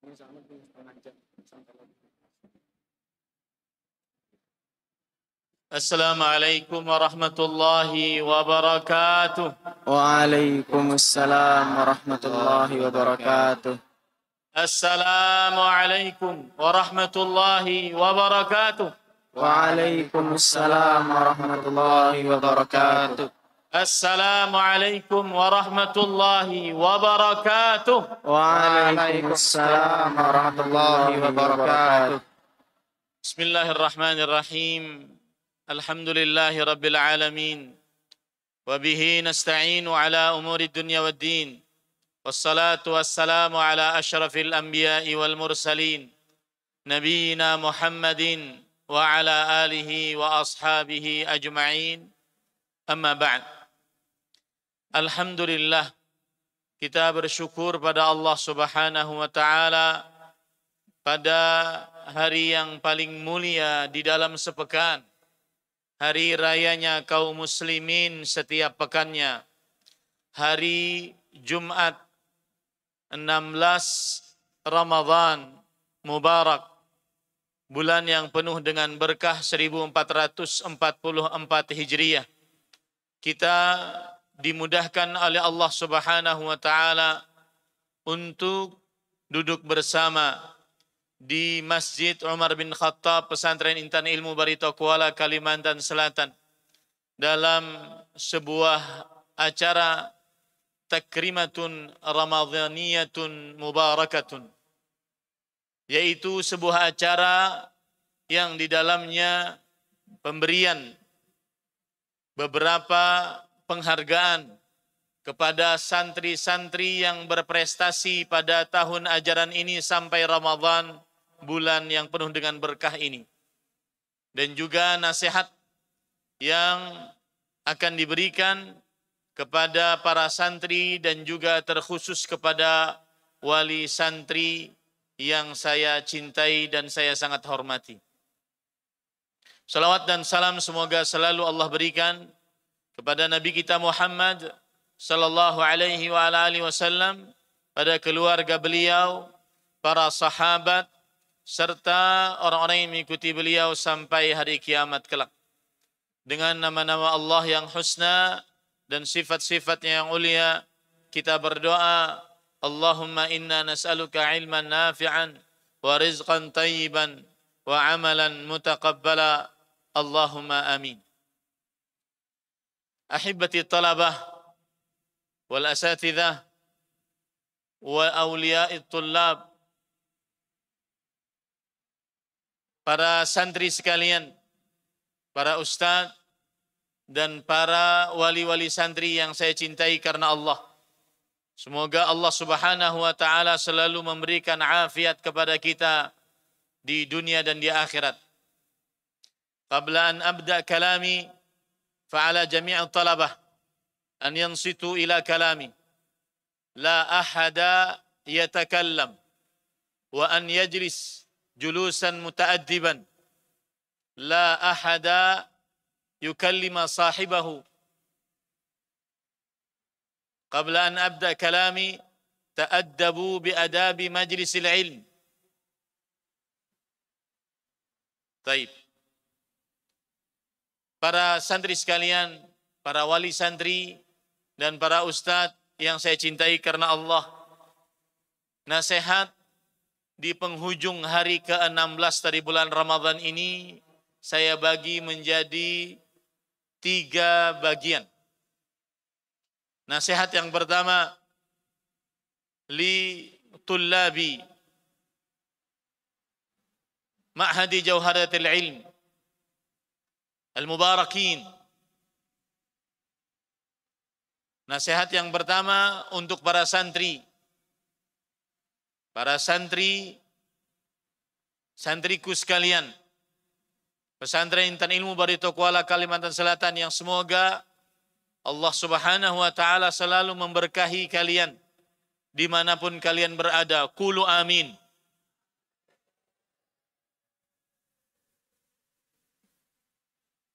Assalamualaikum warahmatullahi wabarakatuh. Waalaikumsalam warahmatullahi wabarakatuh. Assalamualaikum warahmatullahi wabarakatuh. Waalaikumsalam warahmatullahi wabarakatuh. Assalamualaikum warahmatullahi wabarakatuh. Waalaikumsalam warahmatullahi wabarakatuh. Bismillahirrahmanirrahim. Alhamdulillahi rabbil alamin. Wabihi nasta'inu ala umuri dunya wad din. Wassalatu wassalamu ala ashrafil anbiya'i wal mursalin. Nabiina Muhammadin wa ala alihi wa ashabihi ajma'in. Amma ba'd. Alhamdulillah, kita bersyukur pada Allah Subhanahu wa taala pada hari yang paling mulia di dalam sepekan, hari rayanya kaum muslimin setiap pekannya, hari Jumat 16 Ramadan Mubarak, bulan yang penuh dengan berkah 1444 Hijriah. Kita dimudahkan oleh Allah Subhanahu wa taala untuk duduk bersama di Masjid Umar bin Khattab, Pesantren Intan Ilmu Barito Kuala, Kalimantan Selatan, dalam sebuah acara takrimatun ramadhaniyatun mubarakatun, yaitu sebuah acara yang di dalamnya pemberian beberapa penghargaan kepada santri-santri yang berprestasi pada tahun ajaran ini sampai Ramadan, bulan yang penuh dengan berkah ini. Dan juga nasihat yang akan diberikan kepada para santri dan juga terkhusus kepada wali santri yang saya cintai dan saya sangat hormati. Salawat dan salam semoga selalu Allah berikan kepada Nabi kita Muhammad sallallahu alaihi wa alihi wasallam, pada keluarga beliau, para sahabat, serta orang-orang yang mengikuti beliau sampai hari kiamat kelak. Dengan nama-nama Allah yang husna dan sifat-sifatnya yang ulia, kita berdoa, Allahumma inna nas'aluka ilman nafi'an wa rizqan tayyiban wa amalan mutaqabbala. Allahumma amin. Ahibbati talabah wal asatidzah wa awliya'i tullab, para santri sekalian, para ustadz dan para wali-wali santri yang saya cintai karena Allah. Semoga Allah Subhanahu wa taala selalu memberikan afiat kepada kita di dunia dan di akhirat. Qabla an abda kalami fa'ala jami' talabah an yansitu ila kalami. La ahada yatakallam wa an yajlis julusan muta'addiban. La ahada yukallima sahibahu. Qabla an abda kalami ta'addabu biadabi majlisil ilm. Taib. Para santri sekalian, para wali santri dan para ustadz yang saya cintai karena Allah, nasihat di penghujung hari ke-16 dari bulan Ramadan ini saya bagi menjadi 3 bagian. Nasihat yang pertama, li tullabi ma'hadi jauharatil ilm al-mubarakin. Nasihat yang pertama untuk para santri. Para santri, santriku sekalian, Pesantren Intan Ilmu Barito Kuala, Kalimantan Selatan, yang semoga Allah Subhanahu wa taala selalu memberkahi kalian dimanapun kalian berada. Qulu amin.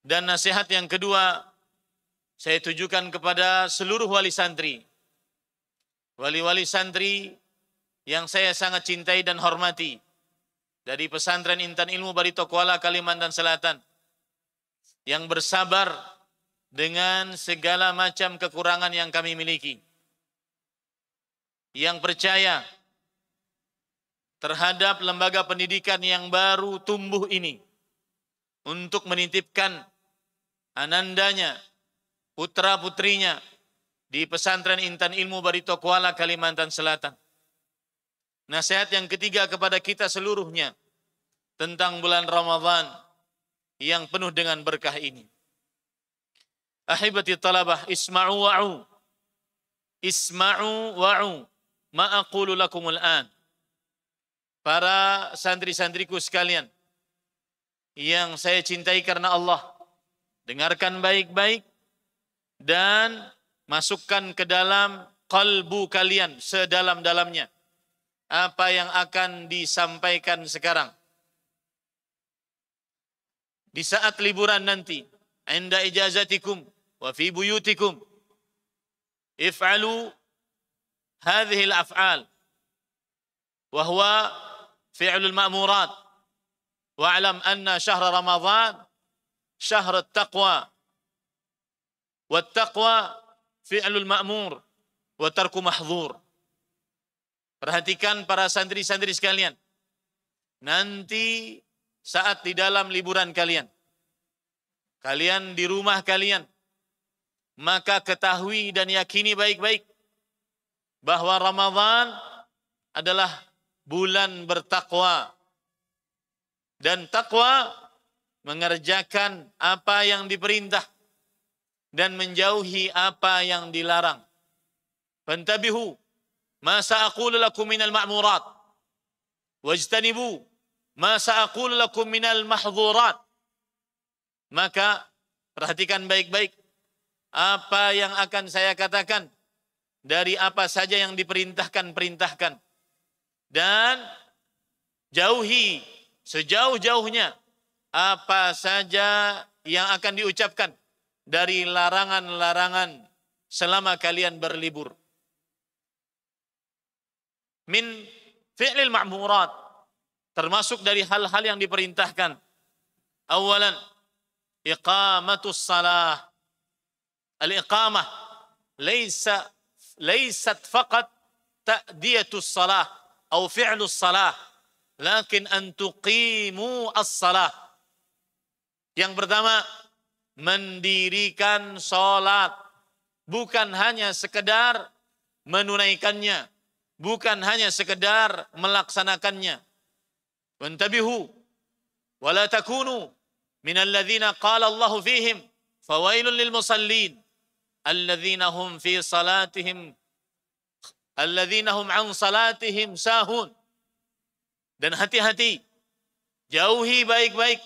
Dan nasihat yang kedua saya tujukan kepada seluruh wali santri. Wali-wali santri yang saya sangat cintai dan hormati dari pesantren Intan Ilmu Barito Kuala, Kalimantan Selatan, yang bersabar dengan segala macam kekurangan yang kami miliki, yang percaya terhadap lembaga pendidikan yang baru tumbuh ini untuk menitipkan anandanya, putra-putrinya di pesantren Intan Ilmu Barito Kuala, Kalimantan Selatan. Nasihat yang ketiga kepada kita seluruhnya tentang bulan Ramadan yang penuh dengan berkah ini. Ahibati talabah, isma'u wa'u. Isma'u wa'u. Ma aqulu lakumul an. Para santri-santriku sekalian yang saya cintai karena Allah, dengarkan baik-baik dan masukkan ke dalam kalbu kalian sedalam-dalamnya apa yang akan disampaikan sekarang. Di saat liburan nanti, inda ijazatikum wa fi buyutikum, if'alu hadhihi al-af'al wa huwa fi'lul ma'murat. Wa'lam anna syahra Ramadan syahr at-taqwa. Wat-taqwa fi'lul ma'mur wa tarku mahdhur. Perhatikan para santri-santri sekalian. Nanti saat di dalam liburan kalian, kalian di rumah kalian, maka ketahui dan yakini baik-baik bahwa Ramadan adalah bulan bertakwa. Dan takwa mengerjakan apa yang diperintah dan menjauhi apa yang dilarang. Fantabihu ma sa'aqulu lakum minal ma'murat wajtanibu ma sa'aqulu lakum minal mahdhurat. Maka perhatikan baik-baik apa yang akan saya katakan dari apa saja yang diperintahkan, dan jauhi sejauh-jauhnya apa saja yang akan diucapkan dari larangan-larangan selama kalian berlibur. Min fi'lil ma'murat, termasuk dari hal-hal yang diperintahkan. Awalan, iqamatus salah. Al-iqamah laysat faqat ta'diyatus salah atau fi'lus salah, lakin an tuqimu as-salah. Yang pertama, mendirikan salat, bukan hanya sekedar menunaikannya, bukan hanya sekedar melaksanakannya. Wantabihu wala takunu minal ladzina qala Allahu fihim fawailun lil musallin alladzina hum an salatihim sahun. Dan hati-hati, jauhi baik-baik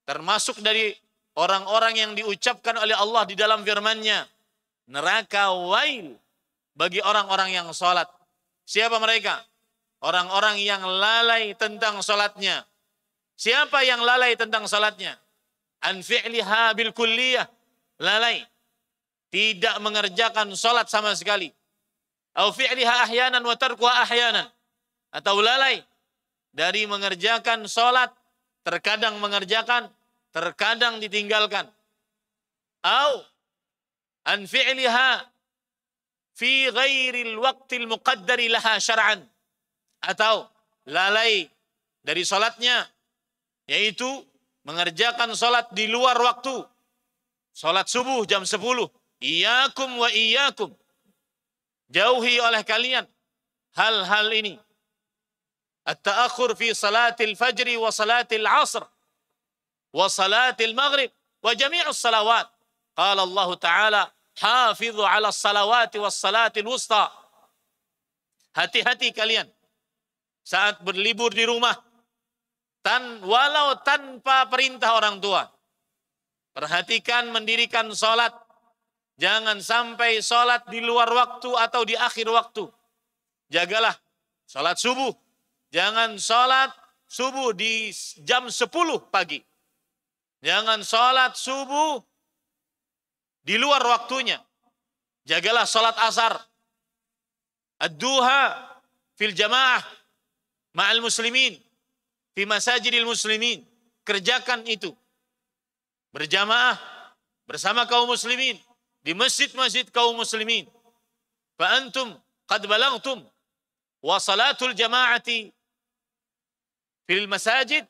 termasuk dari orang-orang yang diucapkan oleh Allah di dalam firman-Nya, neraka wail bagi orang-orang yang salat. Siapa mereka? Orang-orang yang lalai tentang salatnya. Siapa yang lalai tentang salatnya? An fi'liha bil kulliyah, lalai, tidak mengerjakan salat sama sekali. Au fi'liha ahyanan wa tarkuha ahyanan, atau lalai dari mengerjakan salat, terkadang mengerjakan, terkadang ditinggalkan. Au an fi'liha fi ghairil waqtil muqaddari laha syar'an, atau lalai dari salatnya, yaitu mengerjakan salat di luar waktu. Salat subuh jam 10, iyyakum wa iyyakum, jauhi oleh kalian hal-hal ini. At-ta'akhur fi salatil fajri wa salatil asr wa salatil maghrib wa jami'us salawat. Qala Allah Ta'ala, hafidhu ala salawati was salatil wusta. Hati-hati kalian saat berlibur di rumah, walau tanpa perintah orang tua. Perhatikan mendirikan salat. Jangan sampai salat di luar waktu atau di akhir waktu. Jagalah salat subuh. Jangan salat subuh di jam 10 pagi. Jangan salat subuh di luar waktunya. Jagalah salat asar. Ad-duha fil jamaah ma'al muslimin fi masajidil muslimin. Kerjakan itu. Berjamaah bersama kaum muslimin di masjid-masjid kaum muslimin. Fa antum qad balagtum wa salatul jama'ati fil masajid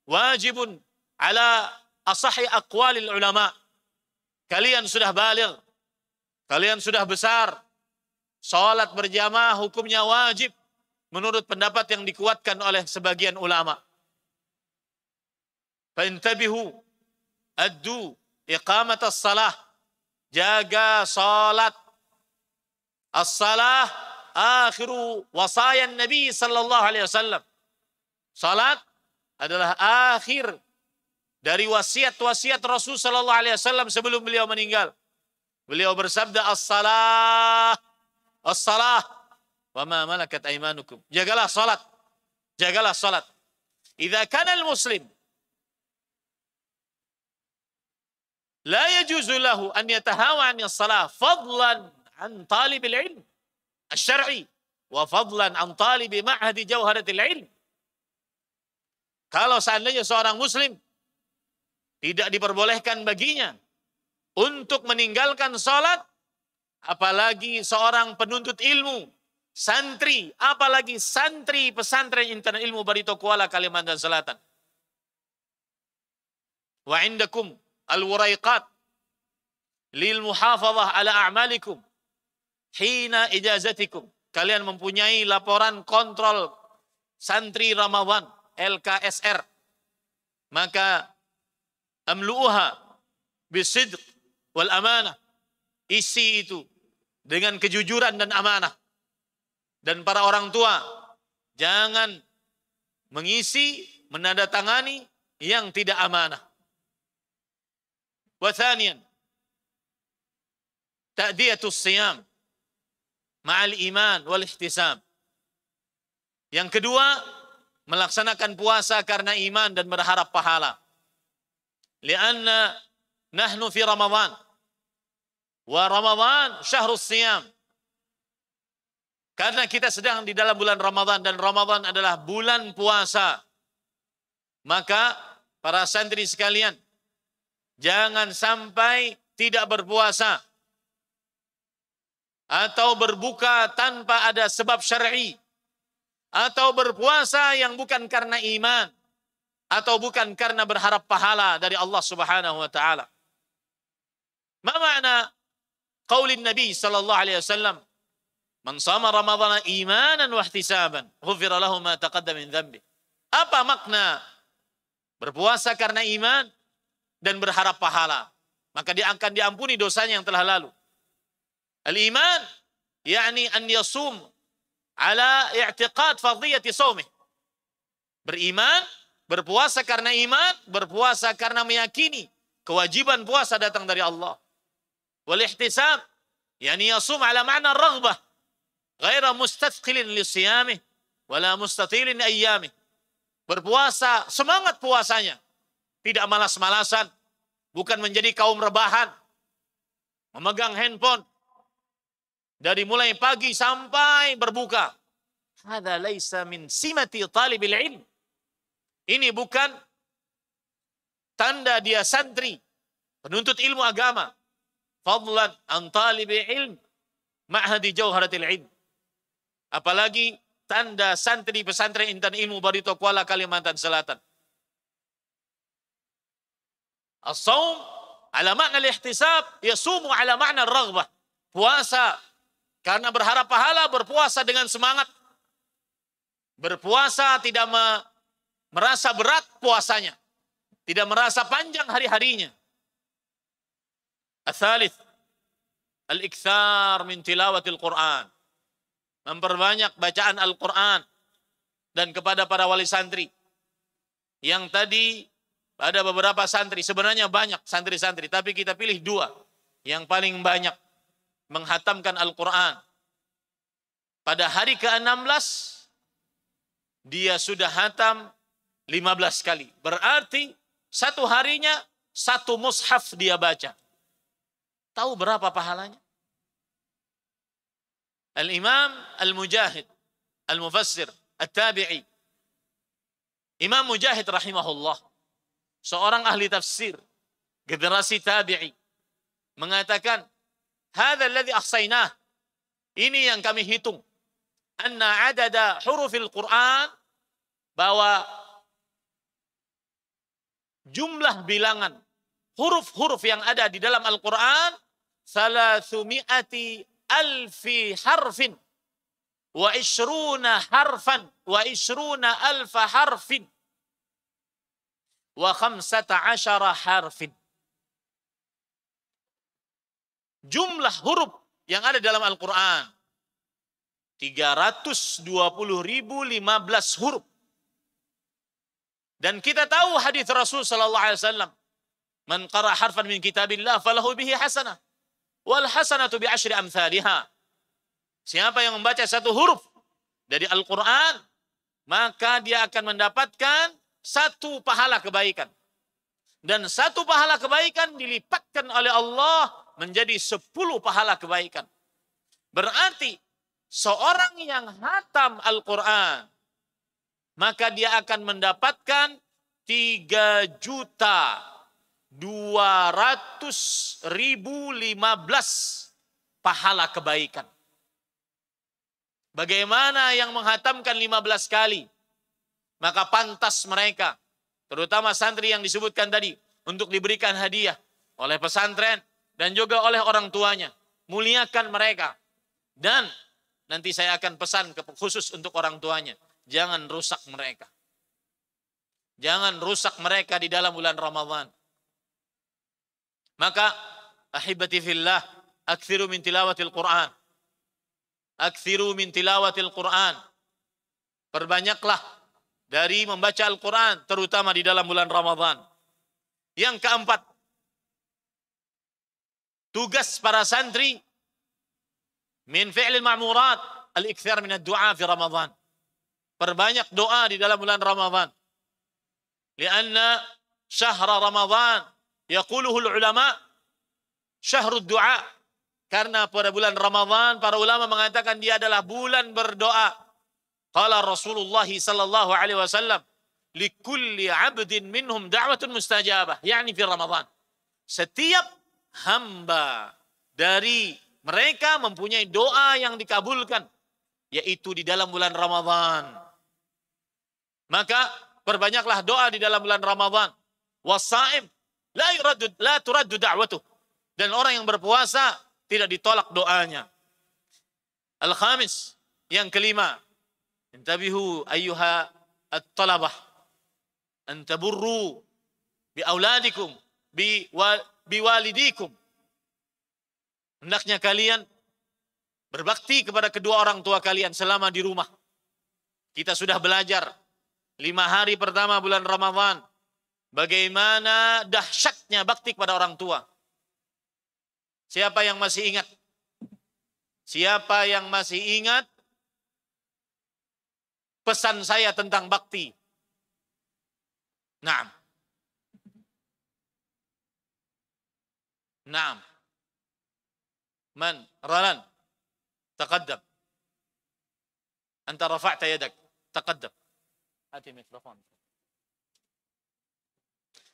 wajibun ala asahi aqwalil ulama. Kalian sudah baligh, kalian sudah besar. Salat berjamaah hukumnya wajib menurut pendapat yang dikuatkan oleh sebagian ulama. Faintabihu addu iqamat as-salah. Jaga salat. As-salah akhiru wasayan Nabi sallallahu alaihi wasallam. Salat adalah akhir dari wasiat-wasiat Rasul sallallahu alaihi wasallam sebelum beliau meninggal. Beliau bersabda as-salah, as-salah wa ma malakat aymanukum. Jagalah salat. Jagalah salat. Idza kana al-muslim la yajuzu lahu an yatahawa 'an as-salah fadlan 'an talib al-'ilm asy-syar'i wa fadlan 'an talib ma'had jawharatil 'ilm. Kalau seandainya seorang muslim tidak diperbolehkan baginya untuk meninggalkan salat, apalagi seorang penuntut ilmu, santri, apalagi santri pesantren Intan Ilmu Barito Kuala Kalimantan Selatan. Wa indakum al-wuraiqat lil muhafazah ala a'malikum hina ijazatikum. Kalian mempunyai laporan kontrol santri Ramadan LKSR. Maka amlu'uha bisidq wal amanah. Isi itu dengan kejujuran dan amanah. Dan para orang tua jangan mengisi, menandatangani yang tidak amanah. Wa thaniyan ta'diyatus siyam ma'al iman wal ihtisab. Yang kedua, melaksanakan puasa karena iman dan berharap pahala. Lianna nahnu fi Ramadan. Wa Ramadan syahrus siyam. Karena kita sedang di dalam bulan Ramadan dan Ramadan adalah bulan puasa. Maka para santri sekalian, jangan sampai tidak berpuasa atau berbuka tanpa ada sebab syar'i, atau berpuasa yang bukan karena iman, atau bukan karena berharap pahala dari Allah Subhanahu wa taala. Ma makna qaulin Nabi sallallahu alaihi wasallam, "Man shama Ramadhana imanan wa ihtisaban, ghufira lahu ma taqaddama min dhanbi." Apa makna berpuasa karena iman dan berharap pahala? Maka dia akan diampuni dosanya yang telah lalu. Al-iman yakni an yasum ala i'tiqad fardhiyati shaumih. Beriman, berpuasa karena iman, berpuasa karena meyakini kewajiban puasa datang dari Allah. Wal ihtisab yani yasum ala ma'na ar-raghbah ghaira mustathqilin li siyamih wala mustatilin ayyamih. Berpuasa, semangat puasanya, tidak malas-malasan, bukan menjadi kaum rebahan, memegang handphone dari mulai pagi sampai berbuka. Hadza laisa min simati talibil ilm. Ini bukan tanda dia santri, penuntut ilmu agama. Fadlan an talibil ilm ma'hadi jawharatil ilm. Apalagi tanda santri pesantren Intan Ilmu Barito Kuala Kalimantan Selatan. As-saum ala makna al-ihtisab, yasumu ala makna ar-raghbah. Puasa karena berharap pahala, berpuasa dengan semangat. Berpuasa tidak merasa berat puasanya, tidak merasa panjang hari-harinya. Ats-tsalits al-iktsar min tilawatil Quran. Memperbanyak bacaan Al-Quran. Dan kepada para wali santri yang tadi ada beberapa santri, sebenarnya banyak santri-santri, tapi kita pilih dua yang paling banyak menghatamkan Al-Quran. Pada hari ke-16 dia sudah hatam 15 kali. Berarti satu harinya satu mushaf dia baca. Tahu berapa pahalanya? Al-Imam Al-Mujahid al-mufassir, at-tabi'i, Imam Mujahid rahimahullah, seorang ahli tafsir, generasi tabi'i, mengatakan, "Hadza alladhi ahsaynah." Ini yang kami hitung. Anna adada hurufil Qur'an, bahwa jumlah bilangan huruf-huruf yang ada di dalam Al-Quran 300 alfi harfin wa ishruna harfan wa ishruna alfa harfin wa 15 harfin. Jumlah huruf yang ada dalam Al-Quran 320.015 huruf. Dan kita tahu hadis Rasul sallallahu alaihi wasallam, "Man qara harfan min kitabillah falahu bihi hasanah wal hasanatu bi asyri amsalihha." Siapa yang membaca satu huruf dari Al-Qur'an, maka dia akan mendapatkan satu pahala kebaikan. Dan satu pahala kebaikan dilipatkan oleh Allah menjadi 10 pahala kebaikan. Berarti seorang yang hatam Al-Quran, maka dia akan mendapatkan 3.200.015 pahala kebaikan. Bagaimana yang menghatamkan 15 kali? Maka pantas mereka, terutama santri yang disebutkan tadi, untuk diberikan hadiah oleh pesantren dan juga oleh orang tuanya. Muliakan mereka. Dan nanti saya akan pesan khusus untuk orang tuanya. Jangan rusak mereka. Jangan rusak mereka di dalam bulan Ramadan. Maka, ahibati fillah, akthiru min tilawatil Qur'an. Akthiru min tilawatil Qur'an. Perbanyaklah dari membaca Al-Quran, terutama di dalam bulan Ramadan. Yang keempat, tugas para santri min fi'lil ma'murat al-ikthar min ad-du'a fi Ramadan. Perbanyak doa di dalam bulan Ramadan. Lianna syahra Ramadan yaquluhu ulama syahrud du'a. Karena pada bulan Ramadan para ulama mengatakan dia adalah bulan berdoa. Qala Rasulullah sallallahu alaihi wasallam, likulli 'abdin minhum da'watun mustajabah, yakni fi Ramadan. Setiap hamba dari mereka mempunyai doa yang dikabulkan, yaitu di dalam bulan Ramadan. Maka perbanyaklah doa di dalam bulan Ramadan. Wasa'im la turaddu da'watuh. Dan orang yang berpuasa tidak ditolak doanya. Al-khamis, yang kelima, intabihu ayyuha at-talabah an taburru bi auladikum bi walidikum. Hendaknya kalian berbakti kepada kedua orang tua kalian selama di rumah. Kita sudah belajar 5 hari pertama bulan Ramadan, bagaimana dahsyatnya bakti kepada orang tua. Siapa yang masih ingat? Siapa yang masih ingat pesan saya tentang bakti? Naam. Naam. Man? Ralan. Taqaddam. Anta rafa'ta yadak. Taqaddam. Hati mikrofon.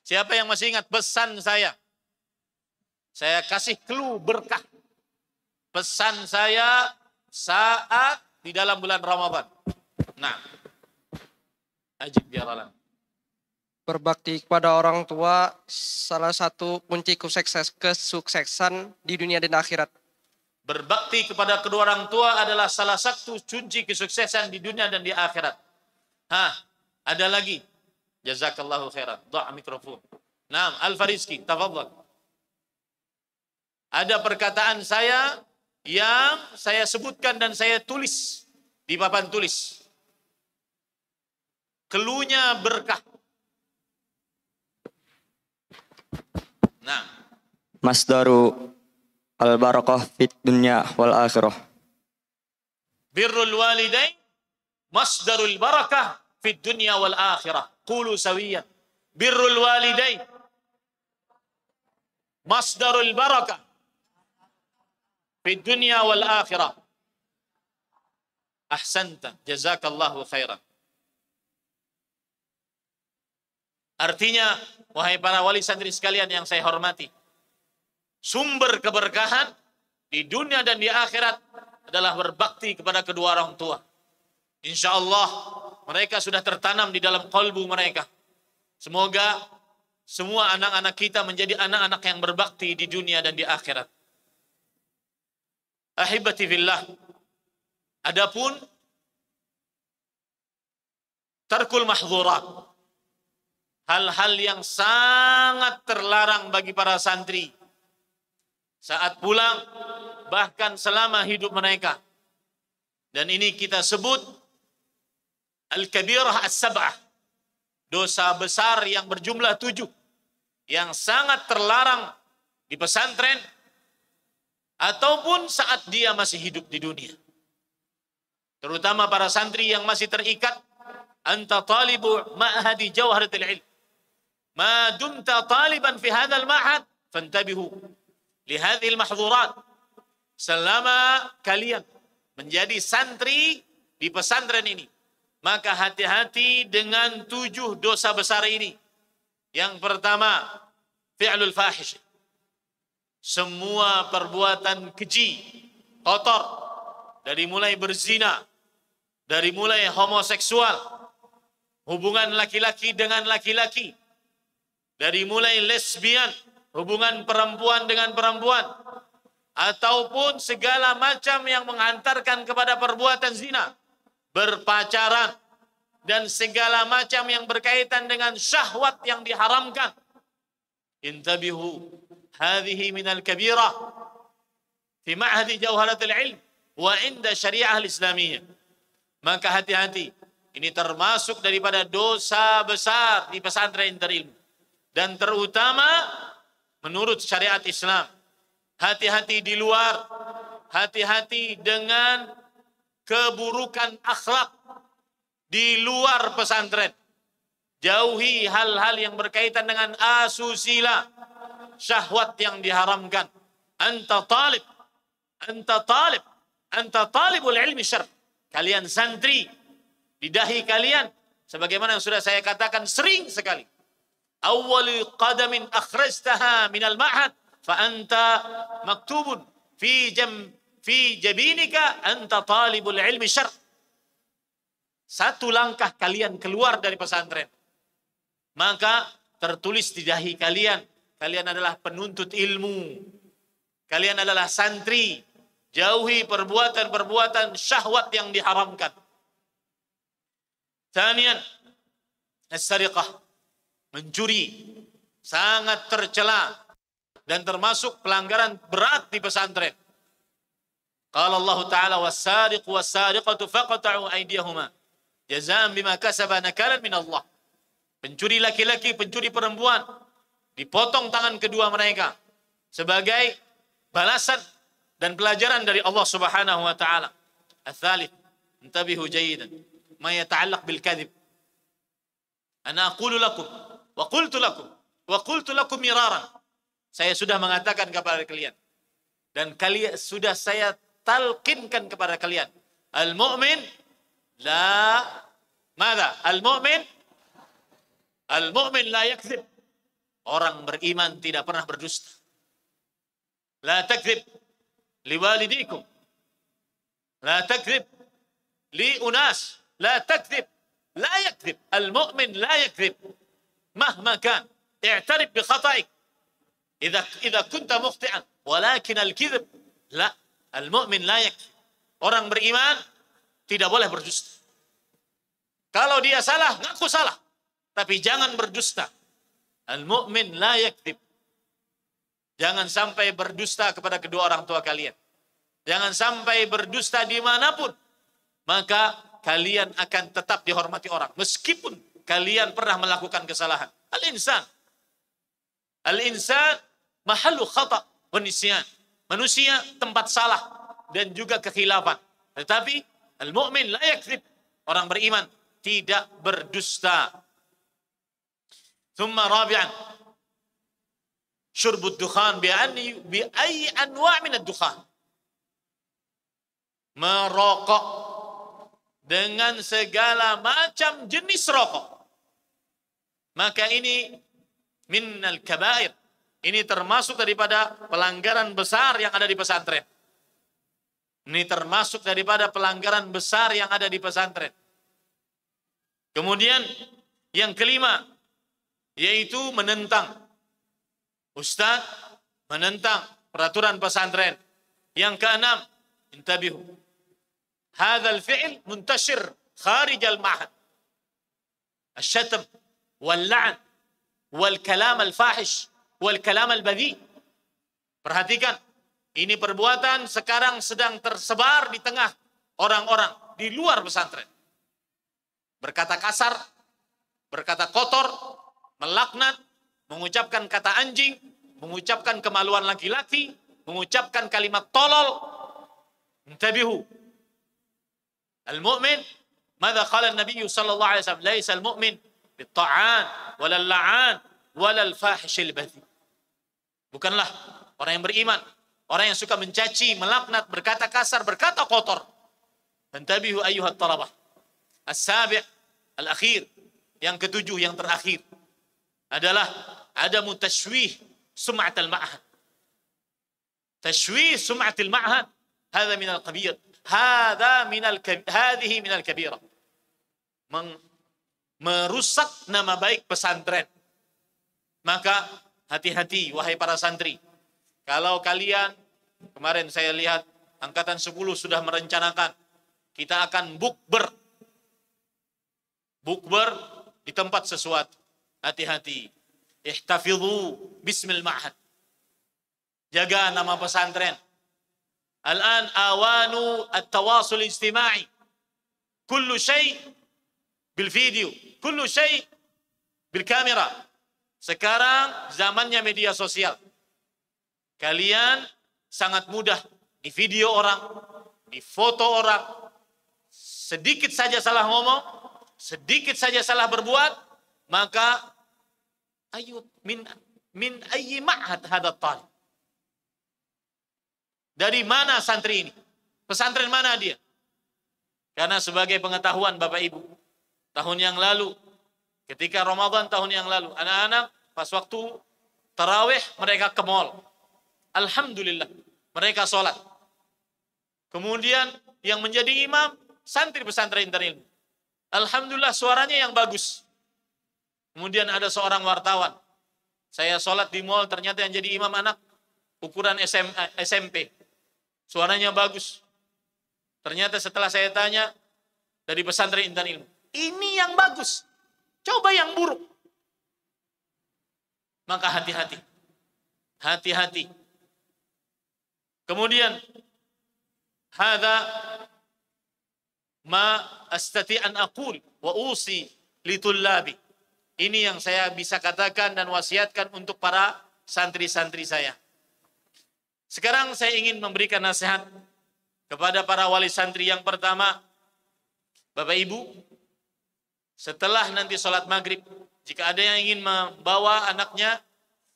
Siapa yang masih ingat pesan saya? Saya kasih clue berkah. Pesan saya saat di dalam bulan Ramadan. Nah. Ajib ya Ralan. Berbakti kepada orang tua salah satu kunci kesuksesan di dunia dan akhirat. Berbakti kepada kedua orang tua adalah salah satu kunci kesuksesan di dunia dan di akhirat. Ada lagi. Jazakallahu khairan. Dha' mikrofon. Naam, Al-Fariski, tafadhal. Ada perkataan saya yang saya sebutkan dan saya tulis di papan tulis. Keluhnya berkah. Nah, Masdaru al-barakah fid dunya wal akhirah. Birrul walidain masdarul barakah fid dunya wal akhirah. Qulu sawiyan. Birrul walidain masdarul barakah fid dunya wal akhirah. ahsanta, jazakallahu khairan. Artinya, wahai para wali santri sekalian yang saya hormati, sumber keberkahan di dunia dan di akhirat adalah berbakti kepada kedua orang tua. Insya Allah mereka sudah tertanam di dalam kalbu mereka. Semoga semua anak-anak kita menjadi anak-anak yang berbakti di dunia dan di akhirat. Ahibati fillah. Adapun tarkul mahzurat, hal-hal yang sangat terlarang bagi para santri saat pulang, bahkan selama hidup mereka. Dan ini kita sebut al-kabirah as-sab'ah, dosa besar yang berjumlah 7, yang sangat terlarang di pesantren ataupun saat dia masih hidup di dunia. Terutama para santri yang masih terikat, anta talibu ma'hadi jawharatul ilm, ma dumta taliban fi hadzal ma'had fantabihu li hadhil mahdhurat. Selama kalian menjadi santri di pesantren ini, maka hati-hati dengan 7 dosa besar ini. Yang pertama, fi'lul fahish. Semua perbuatan keji, kotor, dari mulai berzina, dari mulai homoseksual, hubungan laki-laki dengan laki-laki, dari mulai lesbian, hubungan perempuan dengan perempuan, ataupun segala macam yang menghantarkan kepada perbuatan zina, berpacaran, dan segala macam yang berkaitan dengan syahwat yang diharamkan. Intabihu, hadhihi minal kabirah fi ma'hadi jawharatul ilm wa inda syariah al-islamiyah. Maka hati-hati, ini termasuk daripada dosa besar di pesantren terilmu. Dan terutama menurut syariat Islam. Hati-hati di luar, hati-hati dengan keburukan akhlak di luar pesantren. Jauhi hal-hal yang berkaitan dengan asusila, syahwat yang diharamkan. Anta talibul ilmi syar'i. Kalian santri, di dahi kalian, sebagaimana yang sudah saya katakan sering sekali. Awwali qadamin akhrajtaha minal ma'had, fa anta maktubun fi jabinika anta talibul ilmi syar'i. Satu langkah kalian keluar dari pesantren, maka tertulis di dahi kalian, kalian adalah penuntut ilmu. Kalian adalah santri. Jauhi perbuatan-perbuatan syahwat yang diharamkan. Thaniyan, as-sariqah, mencuri, sangat tercela dan termasuk pelanggaran berat di pesantren. Qala Allah Ta'ala, was-sariqu was-sariqatu faqta'u aydiyahuma jazaa'an bima kasaba nakalan min Allah. Pencuri laki-laki, pencuri perempuan, dipotong tangan kedua mereka sebagai balasan dan pelajaran dari Allah Subhanahu wa taala. Ats-tsalits, intabihu jayidan, ma yata'allaq bil kadhib. Ana aqulu lakum wa qultu lakum miraran. Saya sudah mengatakan kepada kalian dan kalian sudah saya talqinkan kepada kalian. Al-mu'min la madza? Al-mu'min la yakdzib. Orang beriman tidak pernah berdusta. La takdzib liwalidikum, la takdzib li unas, la takdzib, la yakdzib. Al-mu'min la yakdzib mahma kan. i'tarif bi khata'ik idza kunta mukhti'an, walakin al-kidhib la. Al-mu'min la yakdzib. Orang beriman tidak boleh berdusta. Kalau dia salah, ngaku salah, tapi jangan berdusta. Al-mu'min la yakdzib. Jangan sampai berdusta kepada kedua orang tua kalian. Jangan sampai berdusta dimanapun. Maka kalian akan tetap dihormati orang. Meskipun kalian pernah melakukan kesalahan. Al-insan mahallu khata' wa nisyan. Manusia tempat salah dan juga kekhilafan. Tetapi al-mu'min la yakdzib. Orang beriman tidak berdusta. Thumma rabi'an, syurbud dukhan bi ayyi anwa' min ad-dukhan. Merokok dengan segala macam jenis rokok, maka ini minnal kabair. Ini termasuk daripada pelanggaran besar yang ada di pesantren. Ini termasuk daripada pelanggaran besar yang ada di pesantren. Kemudian yang kelima, yaitu menentang. Ustaz menentang peraturan pesantren. Yang keenam, intabihu. Hadzal fi'l muntashir kharij al-ma'had. Asy-syatm wal-la'n wal-kalam al-fahish wal-kalam al-badhi. Perhatikan, ini perbuatan sekarang sedang tersebar di tengah orang-orang di luar pesantren. Berkata kasar, berkata kotor, melaknat, mengucapkan kata anjing, mengucapkan kemaluan laki-laki, mengucapkan kalimat tolol. Intabihu. Al-mu'min, madza qala an-nabiy sallallahu alaihi wasallam, laisa al-mu'min bit-ta'an wala al-la'an wala al-fahish al-badhi. Bukanlah orang yang beriman orang yang suka mencaci, melaknat, berkata kasar, berkata kotor. Intabihu ayyuhat talabah. As-sabi' al-akhir, yang ketujuh, yang terakhir adalah adamu tashwih sum'at al-ma'had. Tashwih sum'at al-ma'had hadha min al-kabir. Hadhihi min al-kabira. Merusak nama baik pesantren. Maka hati-hati wahai para santri. Kalau kalian, kemarin saya lihat angkatan 10 sudah merencanakan kita akan bukber. Bukber di tempat sesuatu. Hati-hati. Ihtafidhu bismil ma'had. Jaga nama pesantren. Al-an awanu at-tawasul ijtima'i. Kullu syai' bil video. Kullu syai' bil kamera. Sekarang zamannya media sosial. Kalian sangat mudah di video orang, di foto orang. Sedikit saja salah ngomong, sedikit saja salah berbuat, maka ayo min ayyi ma'had hadat talib. Dari mana santri ini? Pesantren mana dia? Karena sebagai pengetahuan Bapak Ibu, tahun yang lalu, ketika Ramadan tahun yang lalu, anak-anak pas waktu tarawih mereka ke mall. Alhamdulillah, mereka sholat. Kemudian yang menjadi imam, santri pesantren Darul Ilmi. Alhamdulillah suaranya yang bagus. Kemudian ada seorang wartawan. Saya sholat di mall, ternyata yang jadi imam anak ukuran SMP. Suaranya bagus. Ternyata setelah saya tanya, dari pesantren Darul Ilmi. Ini yang bagus. Coba yang buruk. Maka hati-hati. Hati-hati. Kemudian hadza ma astati an aqul wa usi li tullabi. Ini yang saya bisa katakan dan wasiatkan untuk para santri-santri saya. Sekarang saya ingin memberikan nasihat kepada para wali santri. Yang pertama, Bapak Ibu, setelah nanti sholat maghrib, jika ada yang ingin membawa anaknya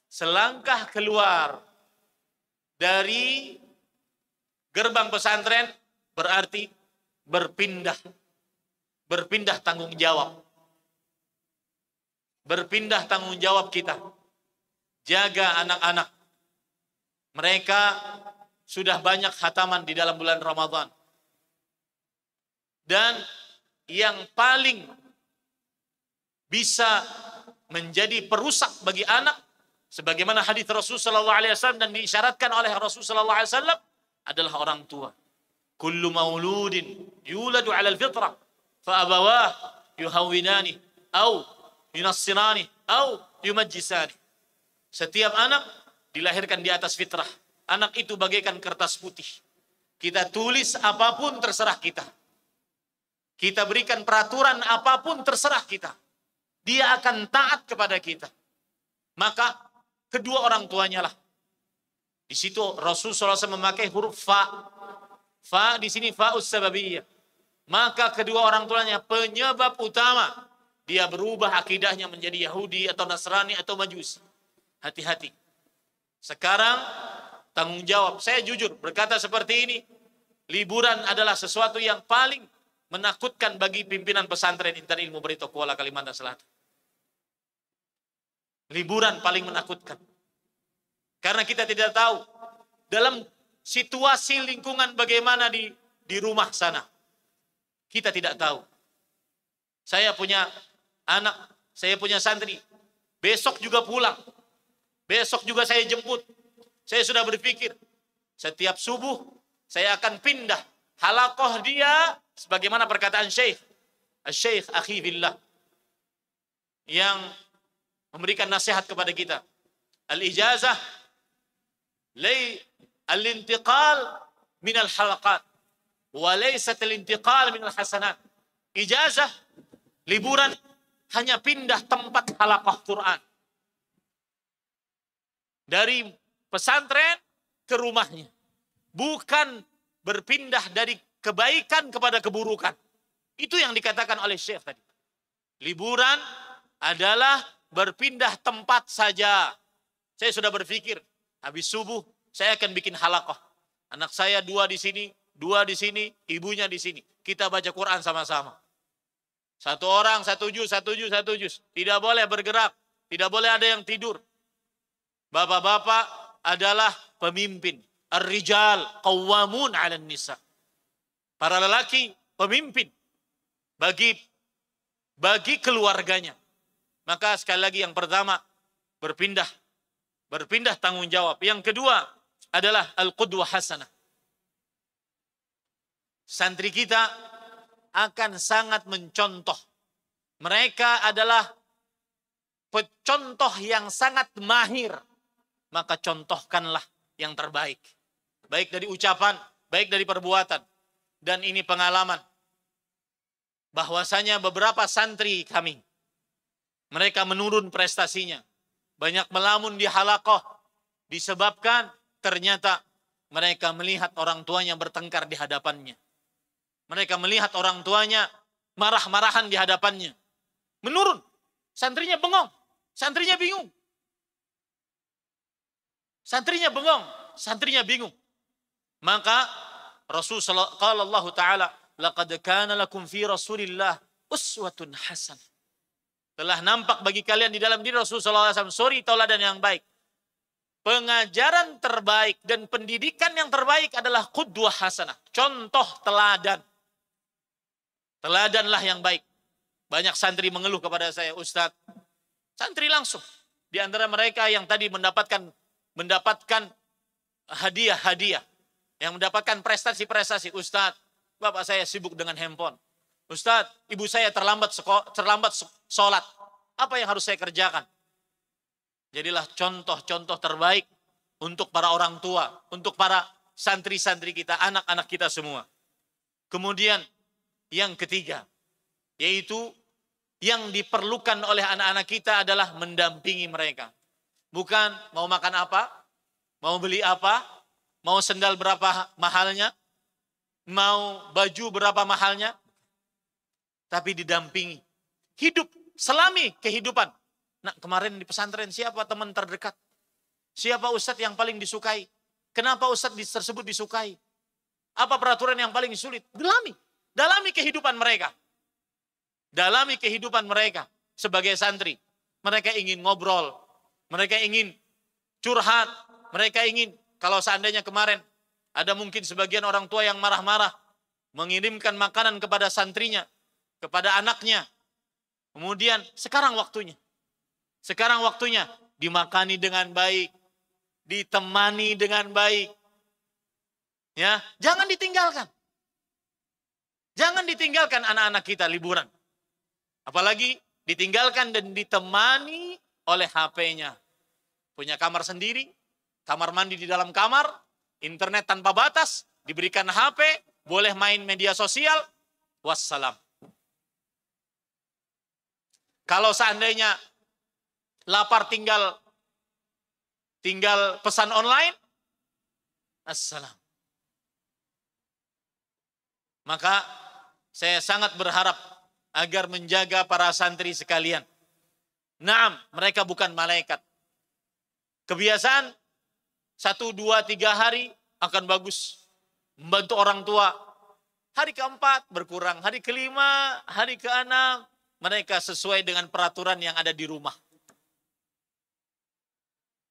selangkah keluar dari gerbang pesantren, berarti berpindah tanggung jawab. Berpindah tanggung jawab kita. Jaga anak-anak. Mereka sudah banyak khataman di dalam bulan Ramadan. Dan yang paling bisa menjadi perusak bagi anak, sebagaimana hadis Rasulullah SAW dan diisyaratkan oleh Rasulullah SAW, adalah orang tua. Kullu mauludin yuladu 'ala al-fitrah fa abawah yuhawwinani au yunassirani au yumajjisani. Setiap anak dilahirkan di atas fitrah. Anak itu bagaikan kertas putih. Kita tulis apapun terserah kita. Kita berikan peraturan apapun terserah kita. Dia akan taat kepada kita. Maka kedua orang tuanya lah. Di situ Rasulullah SAW memakai huruf fa. Fa di sini fa'us sababiyah. Maka kedua orang tuanya penyebab utama dia berubah akidahnya menjadi Yahudi atau Nasrani atau Majusi. Hati-hati. Sekarang tanggung jawab. Saya jujur berkata seperti ini. Liburan adalah sesuatu yang paling menakutkan bagi pimpinan pesantren Intan Ilmu Barito Kuala Kalimantan Selatan. Liburan paling menakutkan. Karena kita tidak tahu dalam situasi lingkungan bagaimana di rumah sana. Kita tidak tahu. Saya punya anak, saya punya santri. Besok juga pulang. Besok juga saya jemput. Saya sudah berpikir, setiap subuh saya akan pindah halaqah dia sebagaimana perkataan Syekh Akhi Billah yang memberikan nasihat kepada kita. Al-ijazah al-intiqal min al-halaqat wa laysat al-intiqal min al-hasanat. Ijazah, liburan, hanya pindah tempat halaqah Quran. Dari pesantren ke rumahnya. Bukan berpindah dari kebaikan kepada keburukan. Itu yang dikatakan oleh Syekh tadi. Liburan adalah berpindah tempat saja. Saya sudah berpikir, habis subuh saya akan bikin halaqah. Anak saya 2 di sini, 2 di sini, ibunya di sini. Kita baca Quran sama-sama. 1 orang, 1 juz, 1 juz, 1 juz. Tidak boleh bergerak. Tidak boleh ada yang tidur. Bapak-bapak adalah pemimpin. Ar-rijal qawwamun 'alan nisa. Para lelaki pemimpin bagi keluarganya. Maka sekali lagi yang pertama berpindah tanggung jawab. Yang kedua adalah al-qudwah hasanah. Santri kita akan sangat mencontoh. Mereka adalah pencontoh yang sangat mahir. Maka contohkanlah yang terbaik. Baik dari ucapan, baik dari perbuatan. Dan ini pengalaman. Bahwasanya beberapa santri kami, mereka menurun prestasinya. Banyak melamun di halaqah. Disebabkan ternyata mereka melihat orang tuanya bertengkar di hadapannya. Mereka melihat orang tuanya marah-marahan di hadapannya. Menurun. Santrinya bengong. Santrinya bingung. Santrinya bengong, santrinya bingung. Maka Rasulullah Allah Ta'ala, laqad kana lakum fi Rasulillah uswatun hasanah. Telah nampak bagi kalian di dalam diri Rasulullah SAW suri tauladan yang baik. Pengajaran terbaik dan pendidikan yang terbaik adalah qudwah hasanah. Contoh teladan. Teladanlah yang baik. Banyak santri mengeluh kepada saya, Ustaz. Santri langsung. Di antara mereka yang tadi mendapatkan hadiah-hadiah, yang mendapatkan prestasi-prestasi. Ustaz, bapak saya sibuk dengan handphone. Ustaz, ibu saya terlambat sholat. Apa yang harus saya kerjakan? Jadilah contoh-contoh terbaik untuk para orang tua, untuk para santri-santri kita, anak-anak kita semua. Kemudian yang ketiga, yaitu yang diperlukan oleh anak-anak kita adalah mendampingi mereka. Bukan mau makan apa, mau beli apa, mau sendal berapa mahalnya, mau baju berapa mahalnya, tapi didampingi. Hidup, selami kehidupan. Nah, kemarin di pesantren siapa teman terdekat? Siapa ustadz yang paling disukai? Kenapa ustadz tersebut disukai? Apa peraturan yang paling sulit? Dalami kehidupan mereka. Dalami kehidupan mereka sebagai santri. Mereka ingin ngobrol. Mereka ingin curhat. Mereka ingin, kalau seandainya kemarin ada mungkin sebagian orang tua yang marah-marah, mengirimkan makanan kepada santrinya, kepada anaknya. Kemudian sekarang waktunya. Sekarang waktunya dimakani dengan baik, ditemani dengan baik. Ya, jangan ditinggalkan. Jangan ditinggalkan anak-anak kita liburan. Apalagi ditinggalkan dan ditemani oleh HP-nya. Punya kamar sendiri, kamar mandi di dalam kamar, internet tanpa batas, diberikan HP, boleh main media sosial, wassalam. Kalau seandainya lapar tinggal pesan online, assalam. Maka saya sangat berharap agar menjaga para santri sekalian. Naam, mereka bukan malaikat. Kebiasaan 1, 2, 3 hari akan bagus. Membantu orang tua. Hari keempat berkurang, hari kelima, hari keenam, mereka sesuai dengan peraturan yang ada di rumah.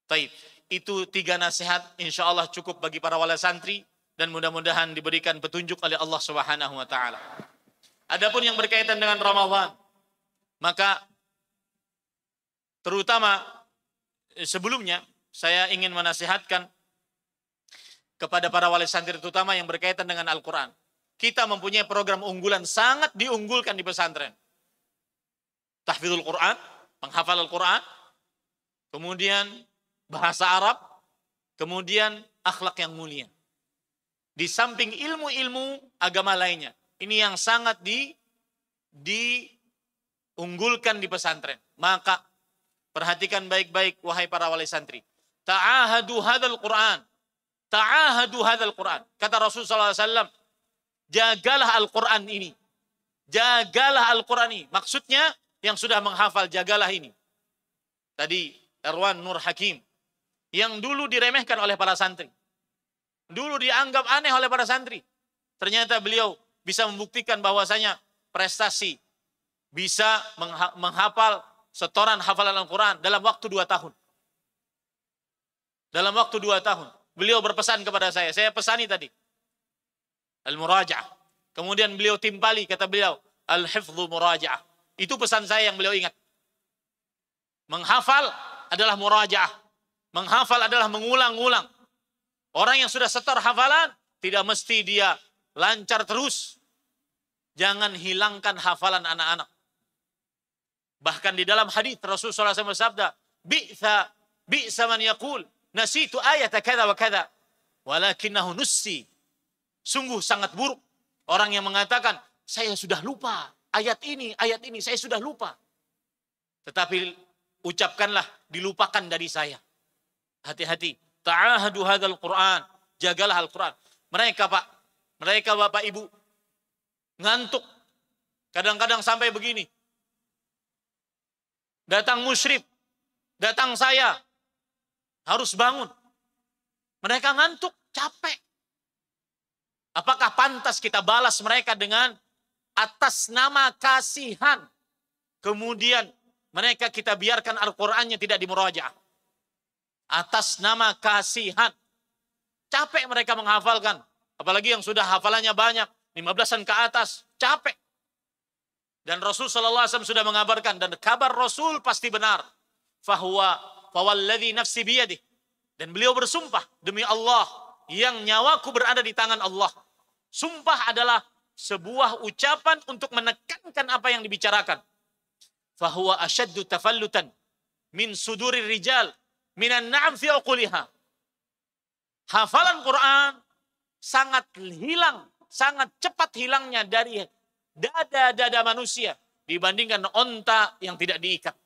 Taib. Itu 3 nasihat insya Allah cukup bagi para wali santri dan mudah-mudahan diberikan petunjuk oleh Allah Subhanahu wa taala. Adapun yang berkaitan dengan Ramadan, maka terutama sebelumnya saya ingin menasihatkan kepada para wali santri terutama yang berkaitan dengan Al-Qur'an. Kita mempunyai program unggulan sangat diunggulkan di pesantren. Tahfidzul Quran, menghafal Al-Quran, kemudian bahasa Arab, kemudian akhlak yang mulia. Di samping ilmu-ilmu agama lainnya. Ini yang sangat diunggulkan di pesantren. Maka perhatikan baik-baik wahai para wali santri. Ta'ahadu hadzal Quran. Ta'ahadu hadzal Quran. Kata Rasulullah SAW, jagalah Al-Quran ini. Jagalah Al-Quran ini. Maksudnya yang sudah menghafal, jagalah ini. Tadi Erwan Nur Hakim. Yang dulu diremehkan oleh para santri. Dulu dianggap aneh oleh para santri. Ternyata beliau bisa membuktikan bahwasanya prestasi. Bisa menghafal setoran hafalan Al-Quran dalam waktu 2 tahun. Dalam waktu 2 tahun. Beliau berpesan kepada saya pesani tadi. Al-Muraja'ah. Kemudian beliau timpali, kata beliau, Al-Hifdhu Muraja'ah. Itu pesan saya yang beliau ingat. Menghafal adalah muraja'ah. Menghafal adalah mengulang-ulang. Orang yang sudah setor hafalan, tidak mesti dia lancar terus. Jangan hilangkan hafalan anak-anak. Bahkan di dalam hadis Rasulullah SAW bersabda, Bi'sa man yaqul, nasitu ayata kada wa kada, walakinahu nussi. Sungguh sangat buruk orang yang mengatakan, saya sudah lupa ayat ini, saya sudah lupa. Tetapi ucapkanlah, dilupakan dari saya. Hati-hati. Ta'ahadu hadzal Qur'an. Jagalah Al-Quran. Mereka Bapak Ibu, ngantuk. Kadang-kadang sampai begini. Datang musyrif, datang saya, harus bangun. Mereka ngantuk, capek. Apakah pantas kita balas mereka dengan atas nama kasihan, kemudian mereka kita biarkan Al-Qur'annya tidak dimurajaah? Atas nama kasihan. Capek mereka menghafalkan. Apalagi yang sudah hafalannya banyak, 15-an ke atas, capek. Dan Rasul SAW sudah mengabarkan, dan kabar Rasul pasti benar. Fawalladhi nafsi biyadih. Dan beliau bersumpah, demi Allah, yang nyawaku berada di tangan Allah. Sumpah adalah sebuah ucapan untuk menekankan apa yang dibicarakan. Fahuwa asyaddu tafallutan min sudurir rijal minan na'am fi uquliha. Hafalan Quran sangat hilang, sangat cepat hilangnya dari dada-dada manusia dibandingkan onta yang tidak diikat.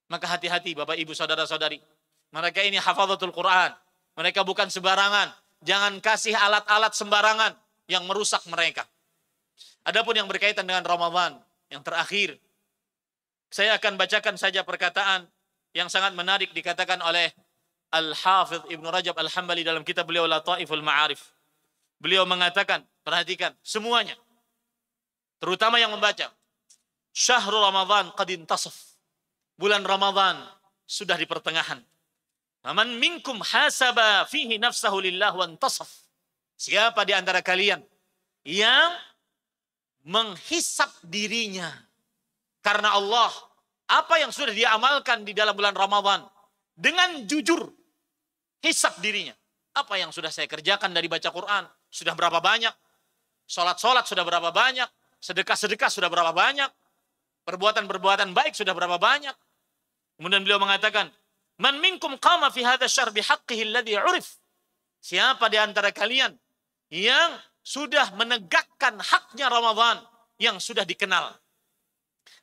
Maka hati-hati Bapak Ibu saudara-saudari. Mereka ini hafazatul Quran. Mereka bukan sembarangan. Jangan kasih alat-alat sembarangan yang merusak mereka. Adapun yang berkaitan dengan Ramadan yang terakhir, saya akan bacakan saja perkataan yang sangat menarik dikatakan oleh Al-Hafidh Ibnu Rajab Al-Hambali dalam kitab beliau Lataiful Ma'arif. Beliau mengatakan, perhatikan semuanya, terutama yang membaca, Syahrul Ramadan qad intasaf. Bulan Ramadan sudah di pertengahan. Man minkum hasaba fihi nafsahu lillah wa intasaf. Siapa di antara kalian yang menghisap dirinya karena Allah, apa yang sudah dia amalkan di dalam bulan Ramadan, dengan jujur hisap dirinya. Apa yang sudah saya kerjakan dari baca Quran, sudah berapa banyak? Sholat-sholat sudah berapa banyak? Sedekah-sedekah sudah berapa banyak? Perbuatan-perbuatan baik sudah berapa banyak? Kemudian beliau mengatakan, Man minkum qama fi hadha syahr bihaqqihi alladhi urif. Siapa di antara kalian yang sudah menegakkan haknya Ramadan yang sudah dikenal.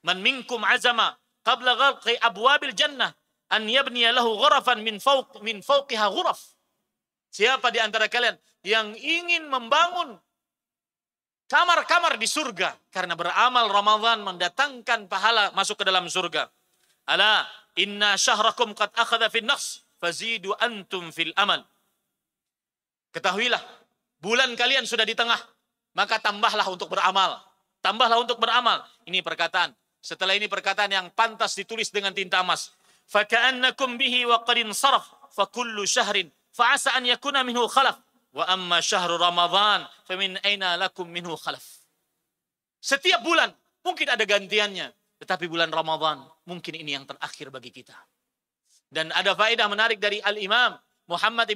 Man minkum azama qabla ghalqi abwabil jannah an yabniya lahu ghurafan min fawqiha ghuraf. Siapa di antara kalian yang ingin membangun kamar-kamar di surga karena beramal Ramadan mendatangkan pahala masuk ke dalam surga. Ala inna syahrakum qad akhadha fin naqs fazidu antum fil amal. Ketahuilah, bulan kalian sudah di tengah, maka tambahlah untuk beramal. Tambahlah untuk beramal. Ini perkataan. Setelah ini perkataan yang pantas ditulis dengan tinta emas. فَكَأَنَّكُمْ بِهِ وَقَدْ انصَرَفْ فَكُلُّ شَهْرٍ فَعَسَى أَنْ يَكُونَ مِنْهُ خَلَفْ وَأَمَّا شَهْرُ رَمَضَانَ فَمِنْ أَيْنَ لَكُمْ مِنْهُ خَلَفْ. Setiap bulan mungkin ada gantiannya, tetapi bulan Ramadan mungkin ini yang terakhir bagi kita. Dan ada faedah menarik dari Al-Imam Muhammad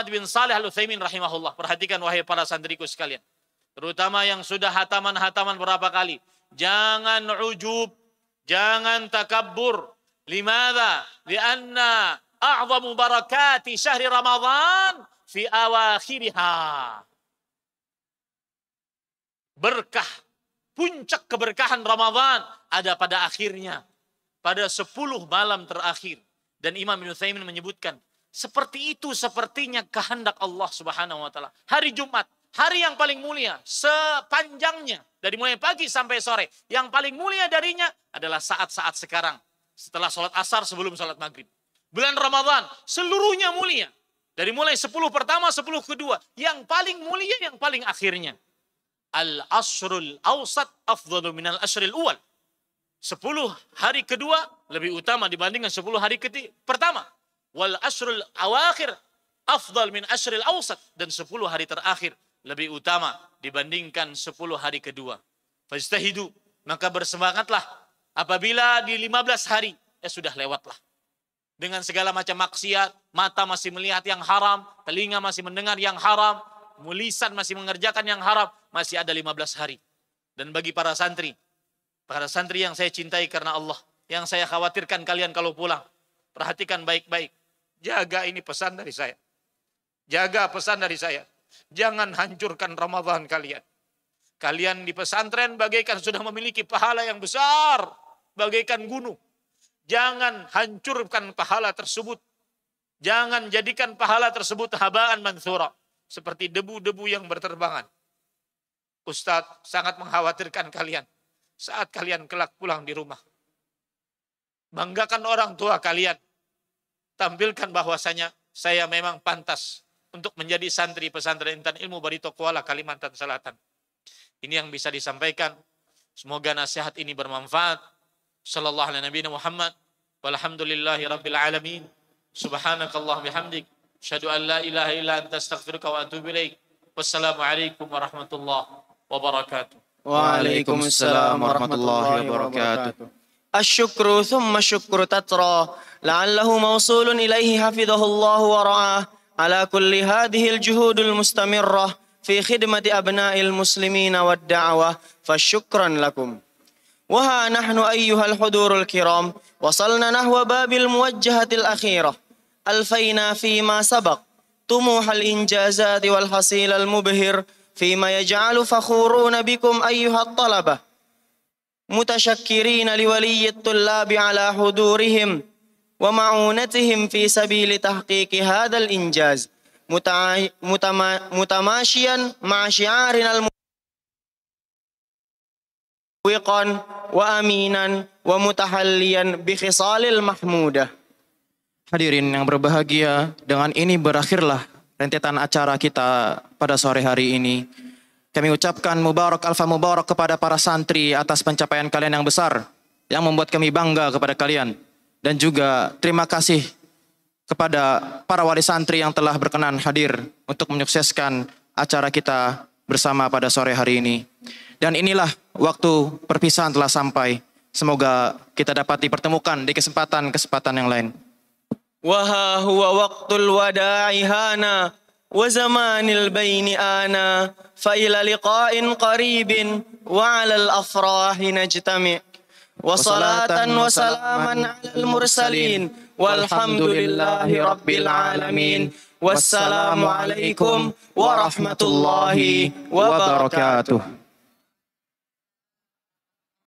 bin Salih Al-Utsaimin rahimahullah. Perhatikan wahai para santriku sekalian. Terutama yang sudah hataman-hataman berapa kali. Jangan ujub, jangan takabbur. Limadha? Lianna a'zamu barakati syahri Ramadan fi awakhiriha. Berkah, puncak keberkahan Ramadan ada pada akhirnya. Pada 10 malam terakhir. Dan Imam Ibn Utsaimin menyebutkan, seperti itu sepertinya kehendak Allah Subhanahu wa taala. Hari Jumat, hari yang paling mulia sepanjangnya dari mulai pagi sampai sore. Yang paling mulia darinya adalah saat-saat sekarang. Setelah sholat asar, sebelum sholat maghrib. Bulan Ramadan seluruhnya mulia. Dari mulai 10 pertama, 10 kedua. Yang paling mulia, yang paling akhirnya. Al-ashrul awsat afdalu minal ashril uwal. 10 hari kedua lebih utama dibandingkan 10 hari pertama. Wal ashrul awakhir afdal min ashril awsat. Dan 10 hari terakhir lebih utama dibandingkan 10 hari kedua. Fajtahidu, maka bersemangatlah. Apabila di 15 hari, sudah lewatlah. Dengan segala macam maksiat, mata masih melihat yang haram, telinga masih mendengar yang haram, lisan masih mengerjakan yang haram, masih ada 15 hari. Dan bagi para santri yang saya cintai karena Allah, yang saya khawatirkan kalian kalau pulang, perhatikan baik-baik. Jaga ini pesan dari saya. Jaga pesan dari saya. Jangan hancurkan Ramadan kalian. Kalian di pesantren bagaikan sudah memiliki pahala yang besar. Bagaikan gunung. Jangan hancurkan pahala tersebut. Jangan jadikan pahala tersebut habaan mansura. Seperti debu-debu yang berterbangan. Ustadz sangat mengkhawatirkan kalian. Saat kalian kelak pulang di rumah. Banggakan orang tua kalian. Tampilkan bahwasanya saya memang pantas untuk menjadi santri pesantren Intan Ilmu Barito Kuala Kalimantan Selatan. Ini yang bisa disampaikan. Semoga nasihat ini bermanfaat. Sallallahu alaihi Nabi Muhammad. Walhamdulillahi Rabbil Alamin. Subhanakallah bihamdik. Asyhadu an la ilaha illa anta astaghfiruka wa atubu ilaik. Wassalamualaikum warahmatullahi wabarakatuh. Waalaikumsalam warahmatullahi wabarakatuh. Asyukru thumma syukru tatra la'allahu mawsulun ilaihi hafidhahullahu wa ra'ah ala kulli hadhihi al-juhudul mustamirrah fi khidmati abna'il muslimina wad da'wah fasyukran lakum. Wa ha nahnu ayyuhal hudurul kiram wasalna nahwa babil muwajjahatil akhirah alfayna fima sabaq tumuhal injazati wal hasilal mubhir فيما يجعل فخورون بكم أيها الطلبة متشكرين لولي الطلاب على حضورهم ومعونتهم في سبيل تحقيق هذا الإنجاز متماشيا مع شعارنا الموقعا وأمينا ومتحليا بخصال المحمودة. Hadirin yang berbahagia, dengan ini berakhirlah rentetan acara kita pada sore hari ini. Kami ucapkan mubarak alfa mubarak kepada para santri atas pencapaian kalian yang besar, yang membuat kami bangga kepada kalian. Dan juga terima kasih kepada para wali santri yang telah berkenan hadir untuk menyukseskan acara kita bersama pada sore hari ini. Dan inilah waktu perpisahan telah sampai. Semoga kita dapat dipertemukan di kesempatan-kesempatan yang lain. وها هو وقت الوداع هانا وزمان البين آنا فإلى لقاء قريب وعلى الأفراح نجتمع وصلاة وسلاما على المرسلين والحمد لله رب العالمين والسلام عليكم ورحمة الله وبركاته.